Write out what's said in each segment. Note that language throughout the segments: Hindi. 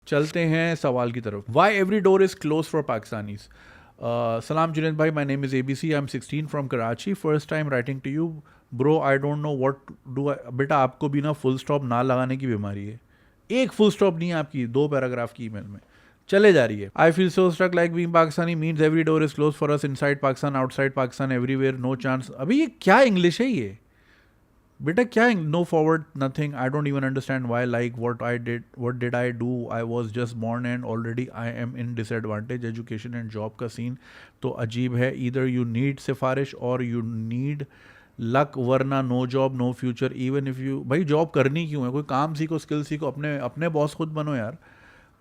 चलते हैं सवाल की तरफ. Why every door is close for Pakistanis. सलाम जुनेद भाई, my name is ABC, I am 16 from Karachi, first time writing to you bro, I don't know what do. बेटा आपको भी ना फुल स्टॉप ना लगाने की बीमारी है. एक फुल स्टॉप नहीं है आपकी 2 पैराग्राफ की ईमेल में, चले जा रही है. I feel so struck like being Pakistani means every door is close for us inside Pakistan, outside Pakistan, everywhere no chance. अभी ये क्या इंग्लिश है ये बेटा, क्या no forward nothing, I don't even understand why, like what did I do, I was just born and already I am in disadvantage, education and job का सीन तो अजीब है. ईदर यू नीड सिफारिश और यू नीड लक, वरना no job no future. Even if you, भाई जॉब करनी क्यों है, कोई काम सीखो, स्किल सीखो, अपने अपने बॉस खुद बनो यार.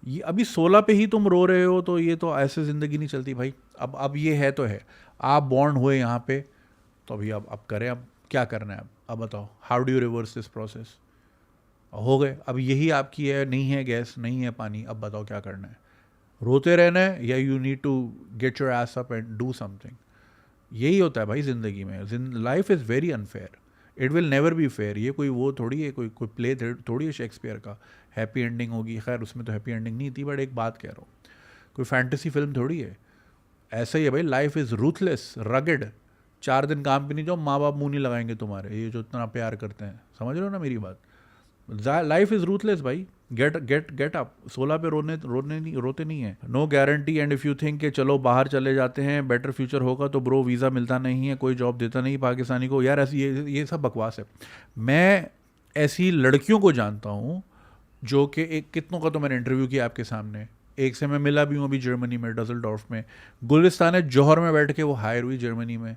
ये अभी 16 पे ही तुम रो रहे हो, तो ये तो ऐसे ज़िंदगी नहीं चलती भाई. अब ये है तो है, आप बॉर्न हुए यहाँ पे, तो अभी अब करें, अब क्या करना है. अब बताओ, how do you reverse this process. हो गए, अब यही आपकी है, नहीं है गैस, नहीं है पानी, अब बताओ क्या करना है. रोते रहना है या you need to get your ass up and do something. यही होता है भाई ज़िंदगी में. Life is very unfair, it will never be fair. ये कोई वो थोड़ी है, कोई कोई प्ले थोड़ी है शेक्सपियर का, हैप्पी एंडिंग होगी. खैर उसमें तो हैप्पी एंडिंग नहीं थी, बट एक बात कह रहा हूँ, कोई फैंटेसी फिल्म थोड़ी है. ऐसा ही है भाई, लाइफ इज़ रूथलेस, रगड. 4 दिन काम पे नहीं जाओ, माँ बाप मुंह नहीं लगाएंगे तुम्हारे, ये जो इतना प्यार करते हैं. समझ रहे हो ना मेरी बात. लाइफ इज़ रूथलेस भाई. Get up. 16 पे रोते नहीं है. No guarantee. And if you think कि चलो बाहर चले जाते हैं बेटर फ्यूचर होगा, तो ब्रो वीज़ा मिलता नहीं है, कोई जॉब देता नहीं पाकिस्तानी को यार. ऐसी ये सब बकवास है. मैं ऐसी लड़कियों को जानता हूँ जो कि एक, कितनों का तो मैंने इंटरव्यू किया आपके सामने, एक से मैं मिला भी हूँ अभी जर्मनी में, डजलडॉर्फ में. गुलिस्तान जौहर में बैठ के वो हायर हुई जर्मनी में.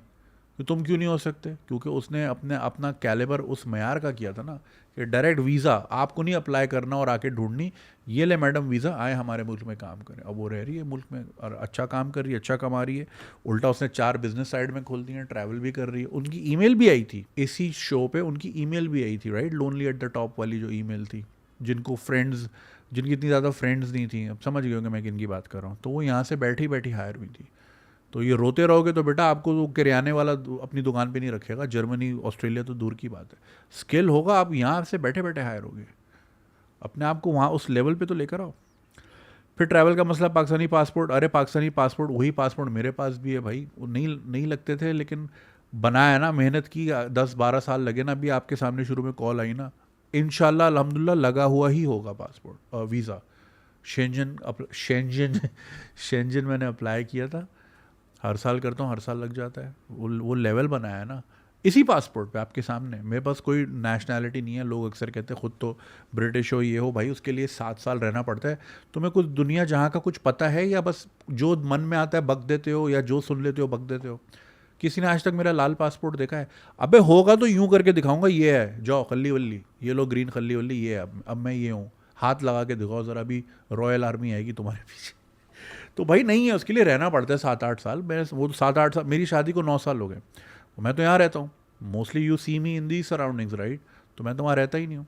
तो तुम क्यों नहीं हो सकते? क्योंकि उसने अपना कैलिबर उस मयार का किया था ना, कि डायरेक्ट वीज़ा आपको नहीं अप्लाई करना और आके ढूंढनी, ये ले मैडम वीज़ा, आए हमारे मुल्क में काम करें. अब वो रह रही है मुल्क में और अच्छा काम कर रही है, अच्छा कमा रही है. उल्टा उसने 4 बिजनेस साइड में खोल दिए हैं, ट्रैवल भी कर रही है. उनकी ईमेल भी आई थी इसी शो पे, उनकी ईमेल भी आई थी, right, lonely at the top वाली जो ईमेल थी, जिनकी इतनी ज़्यादा फ्रेंड्स नहीं थी. अब समझ गए होंगे मैं किन की बात कर रहा हूँ. तो वो यहाँ से बैठी बैठी हायर हुई थी. तो ये रोते रहोगे तो बेटा आपको तो किराने वाला अपनी दुकान पे नहीं रखेगा. जर्मनी ऑस्ट्रेलिया तो दूर की बात है. स्किल होगा, आप यहाँ से बैठे बैठे हायर होगे. अपने आप को वहाँ उस लेवल पे तो लेकर आओ. फिर ट्रैवल का मसला, पाकिस्तानी पासपोर्ट. अरे पाकिस्तानी पासपोर्ट, वही पासपोर्ट मेरे पास भी है भाई. वो नहीं लगते थे, लेकिन बनाया ना, मेहनत की, 10-12 साल लगे ना. अभी आपके सामने शुरू में कॉल आई ना, इंशाल्लाह अल्हम्दुलिल्लाह लगा हुआ ही होगा पासपोर्ट वीज़ा. शेंजन शेंजन मैंने अप्लाई किया था, हर साल करता हूँ, हर साल लग जाता है. वो लेवल बनाया है ना इसी पासपोर्ट पे आपके सामने. मेरे पास कोई नेशनैलिटी नहीं है. लोग अक्सर कहते हैं खुद तो ब्रिटिश हो, ये हो. भाई उसके लिए 7 साल रहना पड़ता है. तुम्हें कुछ दुनिया जहाँ का कुछ पता है, या बस जो मन में आता है बक देते हो, या जो सुन लेते हो बक देते हो? किसी ने आज तक मेरा लाल पासपोर्ट देखा है? अबे होगा तो यूं करके दिखाऊंगा, ये है, जाओ खल्ली वल्ली, ये लो ग्रीन खल्ली वल्ली, ये है, अब मैं ये हूँ, हाथ लगा के दिखाओ ज़रा, अभी रॉयल आर्मी आएगी तुम्हारे पीछे. तो भाई नहीं है, उसके लिए रहना पड़ता है 7-8 साल. मैं वो 7-8 साल, मेरी शादी को 9 साल हो गए. मैं तो यहाँ रहता हूँ. Mostly you see me in the surroundings, right. तो मैं तो वहाँ रहता ही नहीं हूँ.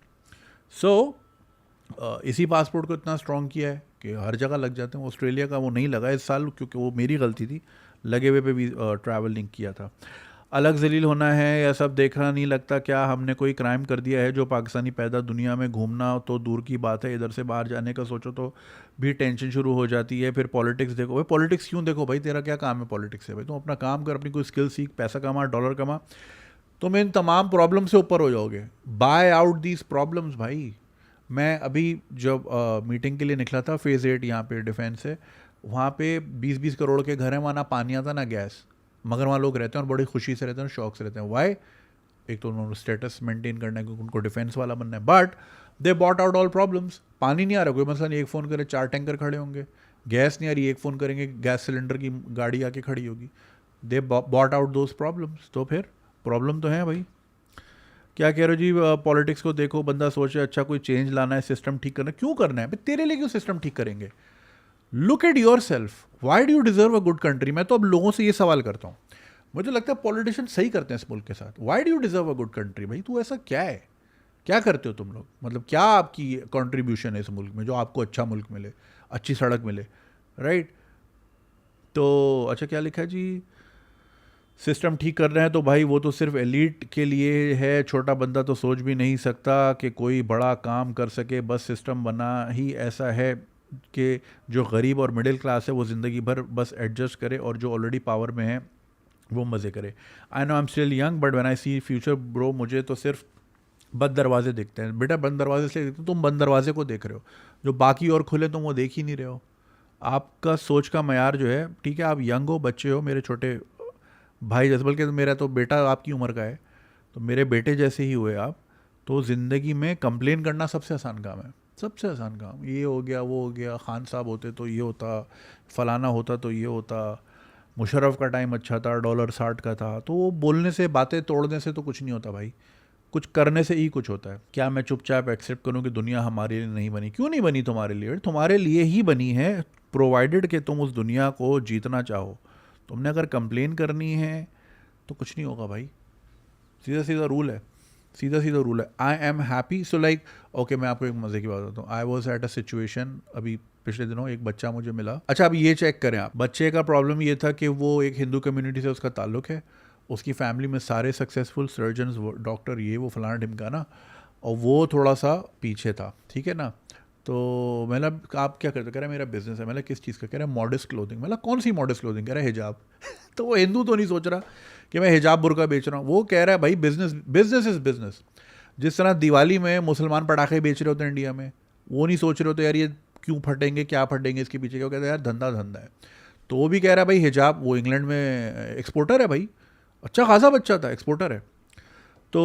सो इसी पासपोर्ट को इतना स्ट्रॉन्ग किया है कि हर जगह लग जाते हैं. ऑस्ट्रेलिया का वो नहीं लगा इस साल, क्योंकि वो मेरी गलती थी. लगे हुए पे भी ट्रैवल लिंक किया था. अलग जलील होना है या सब देखना नहीं लगता, क्या हमने कोई क्राइम कर दिया है? जो पाकिस्तानी पैदा दुनिया में घूमना तो दूर की बात है, इधर से बाहर जाने का सोचो तो भी टेंशन शुरू हो जाती है. फिर पॉलिटिक्स देखो. भाई पॉलिटिक्स क्यों देखो भाई, तेरा क्या काम है पॉलिटिक्स से? भाई तुम अपना काम कर, अपनी कोई स्किल सीख, पैसा कमा, डॉलर कमा, तुम इन तमाम प्रॉब्लम से ऊपर हो जाओगे. बाय आउट दीज प्रॉब्लम्स भाई. मैं अभी जब मीटिंग के लिए निकला था फेज़ 8 यहाँ पे डिफेंस से, वहाँ पे 20-20 करोड़ के घर हैं, वहाँ ना पानी आता ना गैस, मगर वहाँ लोग रहते हैं और बड़ी खुशी से रहते हैं और शौक से रहते हैं. वाई? एक तो उन्होंने स्टेटस मेंटेन करना है क्योंकि उनको डिफेंस वाला बनना है. But they bought out all problems. पानी नहीं आ रहा, कोई मसला नहीं, एक फ़ोन करे 4 टैंकर खड़े होंगे. गैस नहीं आ रही, एक फ़ोन करेंगे, गैस सिलेंडर की गाड़ी आके खड़ी होगी. They bought out those problems. तो फिर प्रॉब्लम तो है भाई. क्या कह रहे हो जी? पॉलिटिक्स को देखो, बंदा सोचे अच्छा कोई चेंज लाना है, सिस्टम ठीक करना है. क्यों करना है भाई? तेरे लिए क्यों सिस्टम ठीक करेंगे? Look at your self. Why do you deserve a good country? मैं तो अब लोगों से ये सवाल करता हूँ. मुझे लगता है पॉलिटिशियन सही करते हैं इस मुल्क के साथ. Why do you deserve a good country? भाई तू ऐसा क्या है, क्या करते हो तुम लोग? मतलब क्या आपकी कंट्रीब्यूशन है इस मुल्क में जो आपको अच्छा मुल्क मिले, अच्छी सड़क मिले, राइट? तो अच्छा क्या लिखा है जी? सिस्टम ठीक कर रहे हैं तो भाई वो तो सिर्फ एलीट के लिए है, छोटा बंदा तो सोच भी नहीं सकता कि कोई बड़ा काम कर सके. बस सिस्टम बना ही ऐसा है. कि जो गरीब और मिडिल क्लास है वो ज़िंदगी भर बस एडजस्ट करे और जो ऑलरेडी पावर में है वो मज़े करे. I know I am still young but when I see future bro, मुझे तो सिर्फ बंद दरवाजे दिखते हैं. बेटा बंद दरवाजे से दिखते, तुम बंद दरवाजे को देख रहे हो, जो बाकी और खुले तुम वो देख ही नहीं रहे हो. आपका सोच का मयार जो है, ठीक है आप यंग हो, बच्चे हो, मेरे छोटे भाई जैसे, बल्कि मेरा तो बेटा आपकी उम्र का है, तो मेरे बेटे जैसे ही हुए आप. तो ज़िंदगी में कंप्लेन करना सबसे आसान काम है, सबसे आसान काम. ये हो गया वो हो गया, खान साहब होते तो ये होता, फलाना होता तो ये होता, मुशर्रफ का टाइम अच्छा था, $60 का था. तो वो बोलने से, बातें तोड़ने से तो कुछ नहीं होता भाई, कुछ करने से ही कुछ होता है. क्या मैं चुपचाप एक्सेप्ट करूं कि दुनिया हमारे लिए नहीं बनी? क्यों नहीं बनी तुम्हारे लिए? तुम्हारे लिए ही बनी है, प्रोवाइडेड कि तुम उस दुनिया को जीतना चाहो. तुमने अगर कंप्लेन करनी है तो कुछ नहीं होगा भाई. सीधा सीधा रूल है, सीधा सीधा रूल है. I am happy. So like okay, मैं आपको एक मज़े की बात बताता हूँ. I was at a situation, अभी पिछले दिनों एक बच्चा मुझे मिला. अच्छा अब ये चेक करें आप, बच्चे का प्रॉब्लम ये था कि वो एक हिंदू कम्युनिटी से उसका ताल्लुक है, उसकी फैमिली में सारे सक्सेसफुल सर्जन्स, डॉक्टर, ये वो फलाना ढिमका ना, और वो थोड़ा सा पीछे था, ठीक है ना. तो मतलब आप क्या करते? कह रहा है मेरा बिजनेस है. मतलब किस चीज़ का? कह रहा है मॉडेस्ट क्लोथिंग. मतलब कौन सी मॉडेस्ट क्लोथिंग? कह रहा है हिजाब. तो वो हिंदू तो नहीं सोच रहा कि मैं हिजाब बुर्का बेच रहा हूँ, वो कह रहा है भाई बिजनेस, बिजनेस इज़ बिजनेस. जिस तरह दिवाली में मुसलमान पटाखे बेच रहे होते हैं इंडिया में, वो नहीं सोच रहे होते यार ये क्यों फटेंगे, क्या फटेंगे, इसके पीछे क्या. कहते हैं यार धंधा धंधा है. तो वो भी कह रहा है भाई हिजाब, वो इंग्लैंड में एक्सपोर्टर है भाई, अच्छा खासा बच्चा था, एक्सपोर्टर है. तो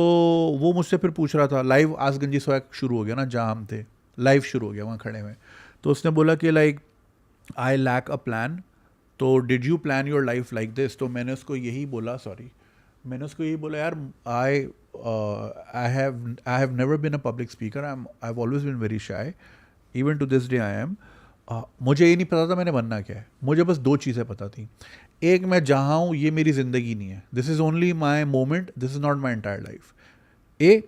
वो मुझसे फिर पूछ रहा था, लाइव आज गंजी स्वैग शुरू हो गया ना जहाँ हम थे, लाइव शुरू हो गया वहाँ खड़े में. तो उसने बोला कि like I lack a plan, तो did you plan your life like this. तो मैंने उसको यही बोला, सॉरी, मैंने उसको यही बोला यार I have never been a public speaker, I have always been very shy, even to this day I am. मुझे ये नहीं पता था मैंने बनना क्या है, मुझे बस दो चीज़ें पता थी. एक, मैं जहाँ हूँ ये मेरी ज़िंदगी नहीं है, this is only my moment, this is not my entire life. A.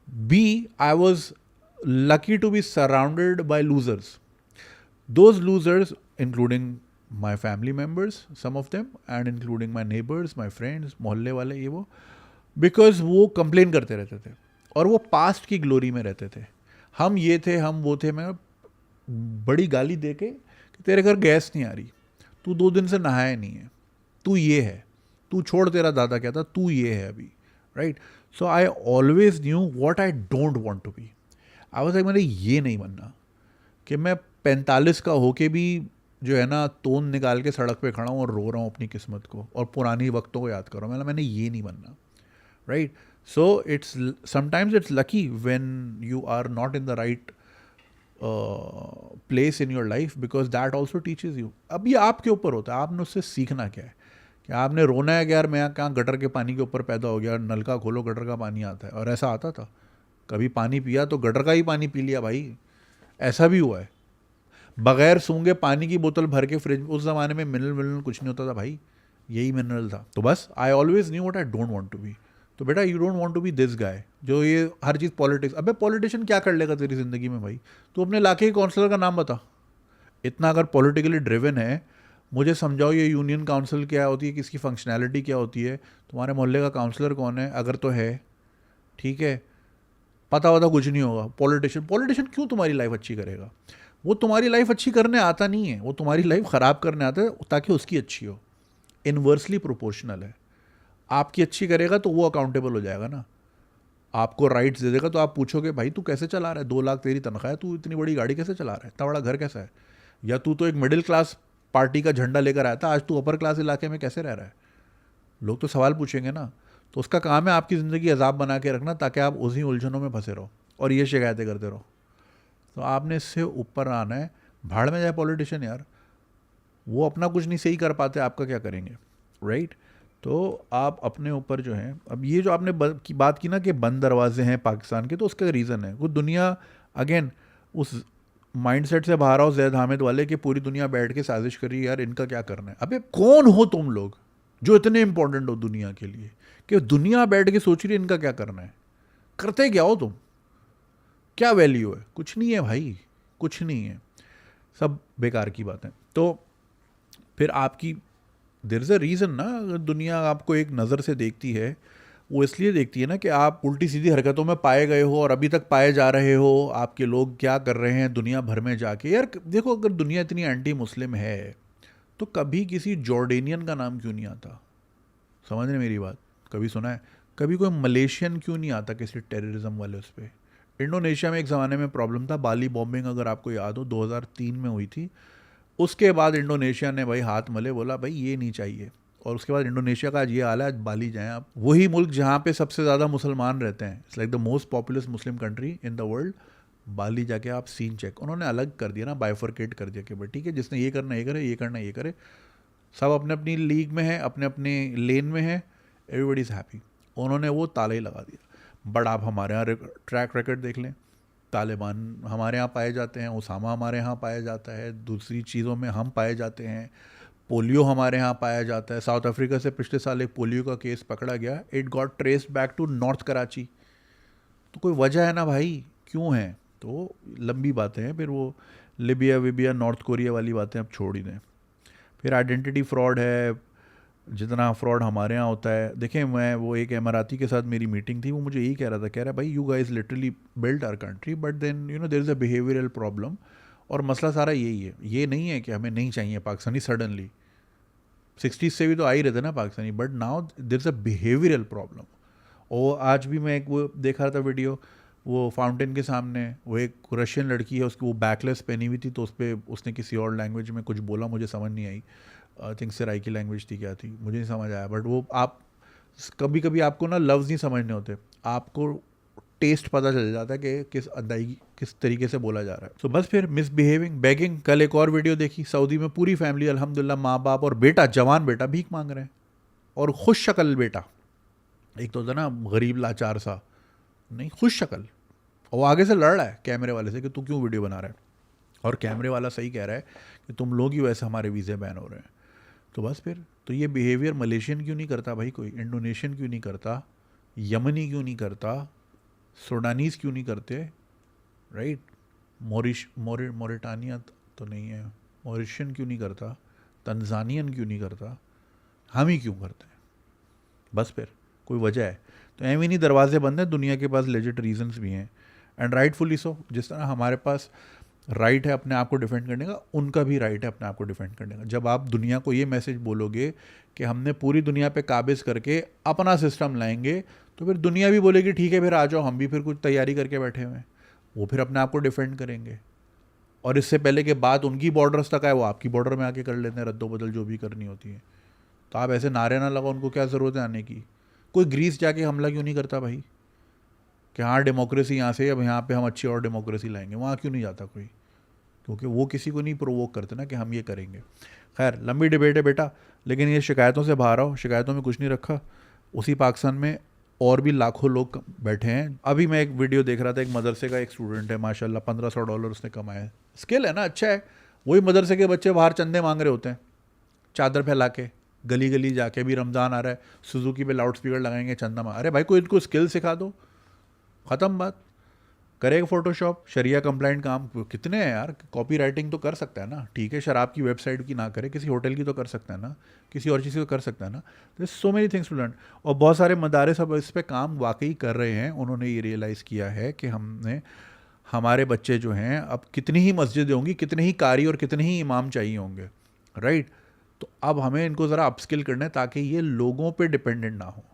B, I was lucky to be surrounded by losers. Those losers, including my family members, some of them, and including my neighbors, my friends, मोहल्ले वाले, ये वो, because वो कंप्लेन करते रहते थे और वो पास्ट की ग्लोरी में रहते थे. हम ये थे, हम वो थे. मैं बड़ी गाली दे के कि तेरे घर गैस नहीं आ रही, तू 2 दिन से नहाया नहीं है, तू ये है, तू छोड़ तेरा दादा क्या था, तू ये है अभी, right. So I always knew what I don't want to be. I was like मैंने ये नहीं बनना कि मैं 45 का होके भी जो है ना तोन निकाल के सड़क पे खड़ा हूँ और रो रहा हूँ अपनी किस्मत को और पुरानी वक्तों को याद कर रहा हूँ. मैंने ये नहीं बनना, right. So it's sometimes it's lucky when you are not in the right place in your life, because that also teaches you. अब ये आपके ऊपर होता है, आपने उससे सीखना क्या है. कि आपने रोना है कि यार मैं कहाँ गटर के पानी के ऊपर पैदा हो गया, नल का खोलो गटर का पानी आता है, और ऐसा आता था. कभी पानी पिया तो गटर का ही पानी पी लिया भाई, ऐसा भी हुआ है. बगैर सूंघे पानी की बोतल भर के फ्रिज में, उस ज़माने में मिनरल मिनरल कुछ नहीं होता था भाई, यही मिनरल था. तो बस I always knew what I don't want to be. तो बेटा you don't want to be this guy जो ये हर चीज़ पॉलिटिक्स. अबे पॉलिटिशियन क्या कर लेगा तेरी ज़िंदगी में भाई? तू अपने इलाके के काउंसलर का नाम बता. इतना अगर पॉलिटिकली ड्रिवन है, मुझे समझाओ ये यूनियन काउंसिल क्या होती है, किसकी फंक्शनैलिटी क्या होती है, तुम्हारे मोहल्ले का काउंसलर कौन है, अगर तो है ठीक है, पता वता कुछ नहीं होगा. पॉलिटिशियन, पॉलिटिशियन क्यों तुम्हारी लाइफ अच्छी करेगा? वो तुम्हारी लाइफ अच्छी करने आता नहीं है, वो तुम्हारी लाइफ ख़राब करने आता है ताकि उसकी अच्छी हो. इन्वर्सली प्रोपोर्शनल है. आपकी अच्छी करेगा तो वो अकाउंटेबल हो जाएगा ना, आपको राइट्स दे देगा. तो आप पूछोगे भाई तू कैसे चला रहा है, 2 लाख तेरी तनख्वाह है, तू इतनी बड़ी गाड़ी कैसे चला रहा है, इतना बड़ा घर कैसा है, या तू तो एक मिडिल क्लास पार्टी का झंडा लेकर आया था, आज तू अपर क्लास इलाके में कैसे रह रहा है? लोग तो सवाल पूछेंगे ना. तो उसका काम है आपकी ज़िंदगी अजाब बना के रखना ताकि आप उसी उलझनों में फंसे रहो और ये शिकायतें करते रहो. तो आपने इससे ऊपर आना है. भाड़ में जाए पॉलिटिशियन यार, वो अपना कुछ नहीं सही कर पाते, आपका क्या करेंगे, राइट. तो आप अपने ऊपर जो है, अब ये जो आपने की बात की ना कि बंद दरवाजे हैं पाकिस्तान के, तो उसका रीज़न है वो दुनिया अगेन उस माइंडसेट से बाहर आओ जैद हामिद वाले कि पूरी दुनिया बैठ के साजिश कर रही है यार इनका क्या करना है. अबे कौन हो तुम लोग जो इतने इंपॉर्टेंट हो दुनिया के लिए कि दुनिया बैठ के सोच रही है इनका क्या करना है? करते क्या हो तुम? क्या वैल्यू है? कुछ नहीं है भाई, कुछ नहीं है, सब बेकार की बात है. तो फिर आपकी देयर इज़ अ रीज़न ना, अगर दुनिया आपको एक नज़र से देखती है, वो इसलिए देखती है ना कि आप उल्टी सीधी हरकतों में पाए गए हो और अभी तक पाए जा रहे हो, आपके लोग क्या कर रहे हैं दुनिया भर में जाके। यार देखो, अगर दुनिया इतनी एंटी मुस्लिम है तो कभी किसी जॉर्डेनियन का नाम क्यों नहीं आता? समझ रहे मेरी बात? कभी सुना है? कभी कोई मलेशियन क्यों नहीं आता किसी टेररिज्म वाले उस पर? इंडोनेशिया में एक ज़माने में प्रॉब्लम था, बाली बॉम्बिंग अगर आपको याद हो 2003 में हुई थी। उसके बाद इंडोनेशिया ने भाई हाथ मले, बोला भाई ये नहीं चाहिए, और उसके बाद इंडोनेशिया का आज ये हाल है। आज बाली जाएं आप, वही मुल्क जहाँ पे सबसे ज़्यादा मुसलमान रहते हैं, it's like the most populous Muslim country in the world. Bali जाके आप सीन चेक, उन्होंने अलग कर दिया ना, बाइफर्केट कर दिया कि भाई ठीक है, जिसने ये करना ये करे, ये करना ये करे, सब अपने अपनी लीग में है, अपने अपने लेन में है, एवरीबडी इज़ हैप्पी। उन्होंने वो ताला ही लगा दिया। बट आप हमारे यहाँ ट्रैक रिकॉर्ड देख लें, तालिबान हमारे यहाँ पाए जाते हैं, उसामा हमारे यहाँ पाया जाता है, दूसरी चीज़ों में हम पाए जाते हैं, पोलियो हमारे यहाँ पाया जाता है। साउथ अफ्रीका से पिछले साल एक पोलियो का केस पकड़ा गया, it got traced back to north Karachi. तो कोई वजह है ना भाई, क्यों है? तो लंबी बातें हैं, फिर वो लिबिया विबिया नॉर्थ कोरिया वाली बातें अब छोड़ ही दें। फिर आइडेंटिटी फ्रॉड है, जितना फ्रॉड हमारे यहाँ होता है। देखें, मैं वो एक इमाराती के साथ मेरी मीटिंग थी, वो मुझे यही कह रहा था, कह रहा है भाई you guys literally build our country but then you know there is a behavioural problem. और मसला सारा यही है, ये नहीं है कि हमें नहीं चाहिए पाकिस्तानी सडनली, 60s से भी तो आ ही रहते ना Pakistani, but now there is a behavioural problem. और आज भी मैं एक वो देख रहा था वीडियो, वो फाउंटेन के सामने वो एक रशियन लड़की है, उसकी वो बैकलेस पहनी हुई थी, तो उस पर उसने किसी और लैंग्वेज में कुछ बोला, मुझे समझ नहीं आई। आई थिंक सराई की लैंग्वेज थी, क्या थी मुझे नहीं समझ आया। बट वो आप कभी कभी आपको ना लफ्ज़ नहीं समझने होते, आपको टेस्ट पता चल जाता है कि किस अदायगी किस तरीके से बोला जा रहा है। तो बस फिर मिसबिहेविंग, बेगिंग। कल एक और वीडियो देखी, सऊदी में पूरी फैमिली अल्हम्दुलिल्लाह, माँ बाप और बेटा, जवान बेटा भीख मांग रहे हैं, और खुश शक्ल बेटा। एक तो होता ना गरीब लाचार सा, नहीं, खुश शक्ल। और वो आगे से लड़ रहा है कैमरे वाले से कि तू क्यों वीडियो बना रहा है, और कैमरे वाला सही कह रहा है कि तुम लोग ही वैसे हमारे वीज़े बैन हो रहे हैं। तो बस फिर तो ये बिहेवियर मलेशियन क्यों नहीं करता भाई, कोई इंडोनेशियन क्यों नहीं करता, यमनी क्यों नहीं करता, सूडानीज़ क्यों नहीं करते, राइट? मोरिटानिया तो नहीं है, मॉरिशियन क्यों नहीं करता, तंजानियन क्यों नहीं करता, हम ही क्यों करते हैं? बस फिर कोई वजह है? तो एम ही नहीं दरवाजे बंद हैं, दुनिया के पास लेजिट रीजंस भी हैं, एंड राइटफुली सो। जिस तरह हमारे पास राइट है अपने आप को डिफेंड करने का, उनका भी राइट है अपने आप को डिफेंड करने का। जब आप दुनिया को ये मैसेज बोलोगे कि हमने पूरी दुनिया पे काबिज करके अपना सिस्टम लाएंगे, तो फिर दुनिया भी बोलेगी ठीक है फिर आ जाओ, हम भी फिर कुछ तैयारी करके बैठे हुए हैं। वो फिर अपने आप को डिफेंड करेंगे, और इससे पहले के बाद उनकी बॉर्डर्स तक आए, वो आपकी बॉर्डर में आके कर लेते हैं रद्दोबदल जो भी करनी होती है। तो आप ऐसे नारे ना लगाओ, उनको क्या ज़रूरत है आने की? कोई ग्रीस जाके हमला क्यों नहीं करता भाई कि हाँ डेमोक्रेसी यहाँ से, अब यहाँ पे हम अच्छी और डेमोक्रेसी लाएंगे? वहाँ क्यों नहीं जाता कोई? क्योंकि वो किसी को नहीं प्रोवोक करते ना कि हम ये करेंगे। खैर, लंबी डिबेट है बेटा, लेकिन ये शिकायतों से बाहर आओ। शिकायतों में कुछ नहीं रखा, उसी पाकिस्तान में और भी लाखों लोग बैठे हैं। अभी मैं एक वीडियो देख रहा था, एक मदरसे का एक स्टूडेंट है, माशाल्लाह $1500 उसने कमाया है। स्किल है ना, अच्छा है। वही मदरसे के बच्चे बाहर चंदे मांग रहे होते हैं, चादर फैला के, गली गली जाके। भी रमज़ान आ रहा है, सुजुकी पे लाउड स्पीकर लगाएंगे, चंदा मांग। अरे भाई कोई इनको स्किल सिखा दो, ख़त्म बात। करेगा फोटोशॉप, शरिया कंप्लाइंट काम कितने हैं यार। कॉपी राइटिंग तो कर सकता है ना, ठीक है, शराब की वेबसाइट की ना करे, किसी होटल की तो कर सकता है ना, किसी और चीज़ की तो कर सकता है ना। तो so many things to learn. और बहुत सारे मदारिस अब इस पर काम वाकई कर रहे हैं। उन्होंने ये रियलाइज़ किया है कि हमने, हमारे बच्चे जो हैं, अब कितनी ही मस्जिदें होंगी, कितने ही कारी और कितने ही इमाम चाहिए होंगे, राइट? तो अब हमें इनको ज़रा अपस्किल करना है ताकि ये लोगों पे डिपेंडेंट ना हो।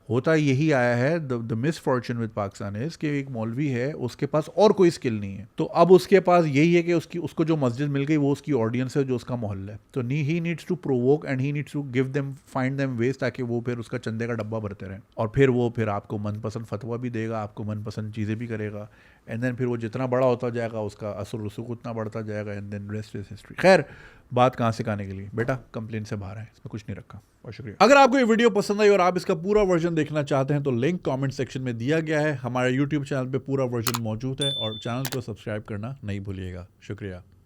होता यही आया है, the misfortune with Pakistan is कि एक मौलवी है, उसके पास और कोई स्किल नहीं है, तो अब उसके पास यही है कि उसको जो मस्जिद मिल गई वो उसकी ऑडियंस है, जो उसका मोहल्ला है। तो he needs to provoke and he needs to give them, find them ways, ताकि वो फिर उसका चंदे का डब्बा भरते रहें। और फिर वो फिर आपको मनपसंद फतवा भी देगा, आपको मनपसंद चीज़ें भी करेगा, एंड देन फिर वो जितना बड़ा होता जाएगा उसका असर रसूख उतना बढ़ता जाएगा, and then rest is history. खैर, बात कहाँ से कहने के लिए बेटा, कंप्लेन से बाहर है, इसमें कुछ नहीं रखा। बहुत शुक्रिया। अगर आपको ये वीडियो पसंद आई और आप इसका पूरा वर्जन देखना चाहते हैं तो लिंक कमेंट सेक्शन में दिया गया है। हमारे यूट्यूब चैनल पे पूरा वर्जन मौजूद है, और चैनल को सब्सक्राइब करना नहीं भूलिएगा। शुक्रिया।